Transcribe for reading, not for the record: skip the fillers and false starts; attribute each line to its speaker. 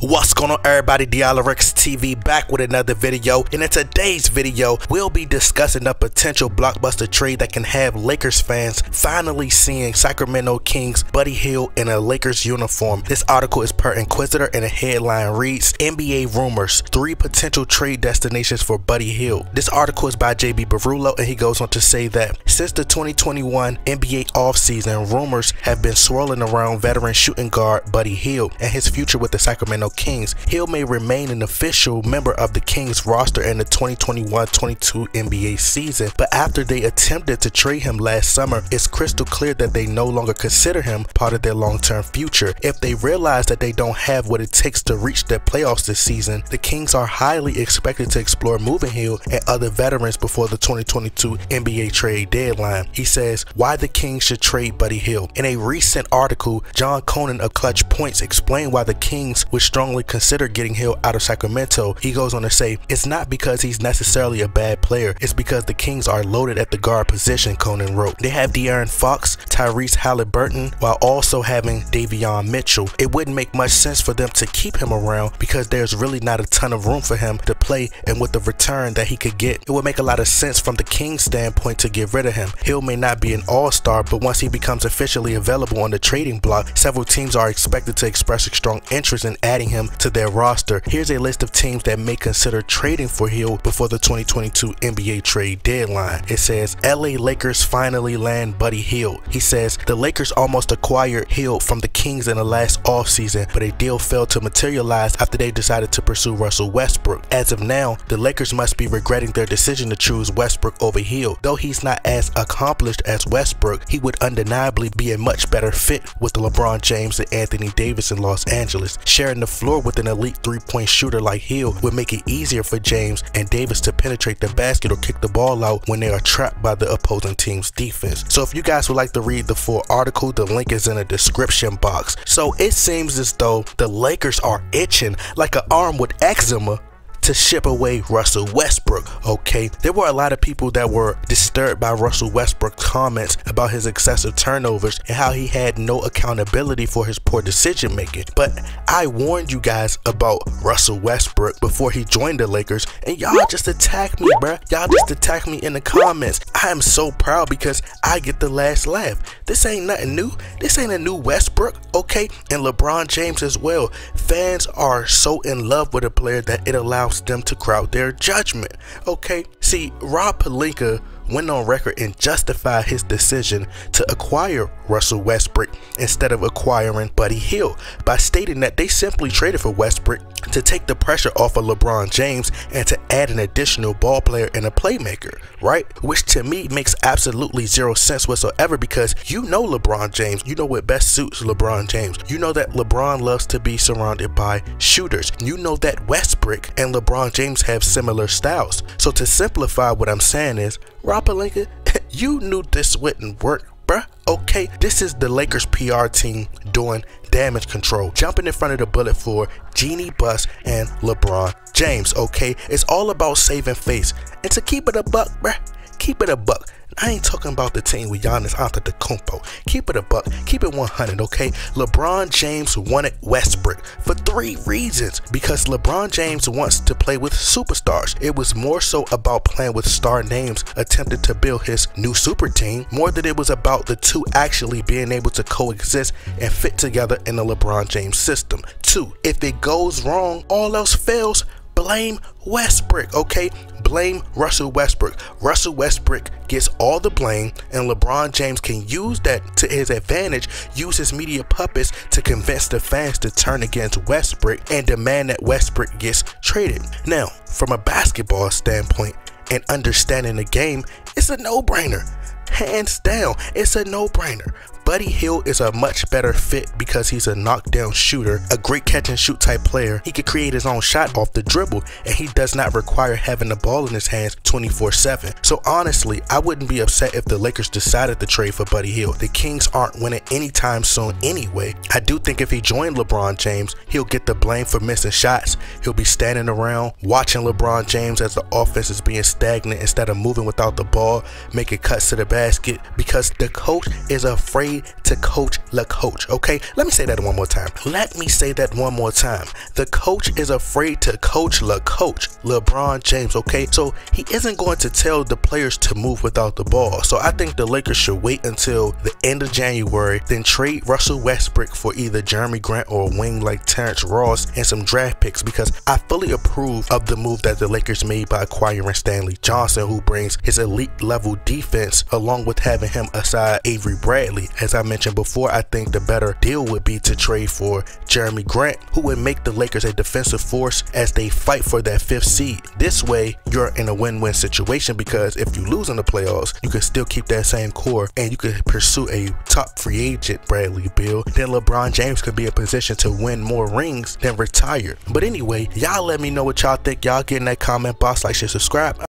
Speaker 1: What's going on, everybody? Rex TV back with another video, and in today's video we'll be discussing a potential blockbuster trade that can have Lakers fans finally seeing Sacramento Kings Buddy Hield in a Lakers uniform. This article is per Inquisitor and the headline reads NBA rumors, 3 potential trade destinations for Buddy Hield. This article is by JB Barullo, and he goes on to say that since the 2021 NBA offseason, rumors have been swirling around veteran shooting guard Buddy Hield and his future with the Sacramento Kings. Hield may remain an official member of the Kings roster in the 2021-22 NBA season, but after they attempted to trade him last summer, it's crystal clear that they no longer consider him part of their long-term future. If they realize that they don't have what it takes to reach their playoffs this season, the Kings are highly expected to explore moving Hield and other veterans before the 2022 NBA trade deadline. He says why the Kings should trade Buddy Hield. In a recent article, John Conan of Clutch Points explained why the Kings would strongly consider getting Hield out of Sacramento. He goes on to say, it's not because he's necessarily a bad player, it's because the Kings are loaded at the guard position, Conan wrote. They have De'Aaron Fox, Tyrese Halliburton, while also having Davion Mitchell. It wouldn't make much sense for them to keep him around because there's really not a ton of room for him to play, and with the return that he could get, it would make a lot of sense from the Kings standpoint to get rid of him. Hield may not be an all-star, but once he becomes officially available on the trading block, several teams are expected to express a strong interest in adding him to their roster. Here's a list of teams that may consider trading for Hield before the 2022 NBA trade deadline. It says LA Lakers finally land Buddy Hield. He says the Lakers almost acquired Hield from the Kings in the last offseason, but a deal failed to materialize after they decided to pursue Russell Westbrook. As of now, the Lakers must be regretting their decision to choose Westbrook over Hield. Though he's not as accomplished as Westbrook, he would undeniably be a much better fit with LeBron James and Anthony Davis in Los Angeles. Sharing the floor with an elite three-point shooter like Hield would make it easier for James and Davis to penetrate the basket or kick the ball out when they are trapped by the opposing team's defense. So if you guys would like to read the full article, the link is in the description box. So it seems as though the Lakers are itching like an arm with eczema to ship away Russell Westbrook. Okay, there were a lot of people that were disturbed by Russell Westbrook's comments about his excessive turnovers and how he had no accountability for his poor decision making. But I warned you guys about Russell Westbrook before he joined the Lakers, and y'all just attacked me, bruh. Y'all just attacked me in the comments. I am so proud because I get the last laugh. This ain't nothing new. This ain't a new Westbrook, okay? And LeBron James as well. Fans are so in love with a player that it allows them to crowd their judgment. Okay, see, Rob Pelinka went on record and justified his decision to acquire Russell Westbrook instead of acquiring Buddy Hield by stating that they simply traded for Westbrook to take the pressure off of LeBron James and to add an additional ball player and a playmaker, right? Which to me makes absolutely zero sense whatsoever, because you know LeBron James, you know what best suits LeBron James. You know that LeBron loves to be surrounded by shooters. You know that Westbrook and LeBron James have similar styles. So to simplify what I'm saying is, Rob Pelinka, you knew this wouldn't work, bruh. Okay, this is the Lakers PR team doing damage control, jumping in front of the bullet for Jeannie Buss and LeBron James. Okay, it's all about saving face. And to keep it a buck, bruh, keep it a buck. I ain't talking about the team with Giannis Antetokounmpo. Keep it a buck. Keep it 100, okay? LeBron James wanted Westbrook for 3 reasons. Because LeBron James wants to play with superstars. It was more so about playing with star names, attempting to build his new super team, more than it was about the two actually being able to coexist and fit together in the LeBron James system. 2, if it goes wrong, all else fails, blame Westbrook, okay? Blame Russell Westbrook. Russell Westbrook gets all the blame, and LeBron James can use that to his advantage, use his media puppets to convince the fans to turn against Westbrook and demand that Westbrook gets traded. Now, from a basketball standpoint and understanding the game, it's a no-brainer. Hands down, it's a no-brainer. Buddy Hield is a much better fit because he's a knockdown shooter, a great catch and shoot type player. He can create his own shot off the dribble, and he does not require having the ball in his hands 24/7. So honestly, I wouldn't be upset if the Lakers decided to trade for Buddy Hield. The Kings aren't winning anytime soon anyway. I do think if he joined LeBron James, he'll get the blame for missing shots. He'll be standing around watching LeBron James as the offense is being stagnant instead of moving without the ball, making cuts to the basket, because the coach is afraid afraid to coach the coach, okay? Let me say that one more time. Let me say that one more time. The coach is afraid to coach the coach, LeBron James, okay? So he isn't going to tell the players to move without the ball. So I think the Lakers should wait until the end of January, then trade Russell Westbrook for either Jeremy Grant or a wing like Terrence Ross and some draft picks, because I fully approve of the move that the Lakers made by acquiring Stanley Johnson, who brings his elite level defense along with having him aside Avery Bradley. As I mentioned before, I think the better deal would be to trade for Jeremy Grant, who would make the Lakers a defensive force as they fight for that 5th seed. This way, you're in a win-win situation, because if you lose in the playoffs, you can still keep that same core and you could pursue a top free agent, Bradley Beal. Then LeBron James could be in a position to win more rings than retire. But anyway, y'all let me know what y'all think. Y'all get in that comment box, like, share, subscribe.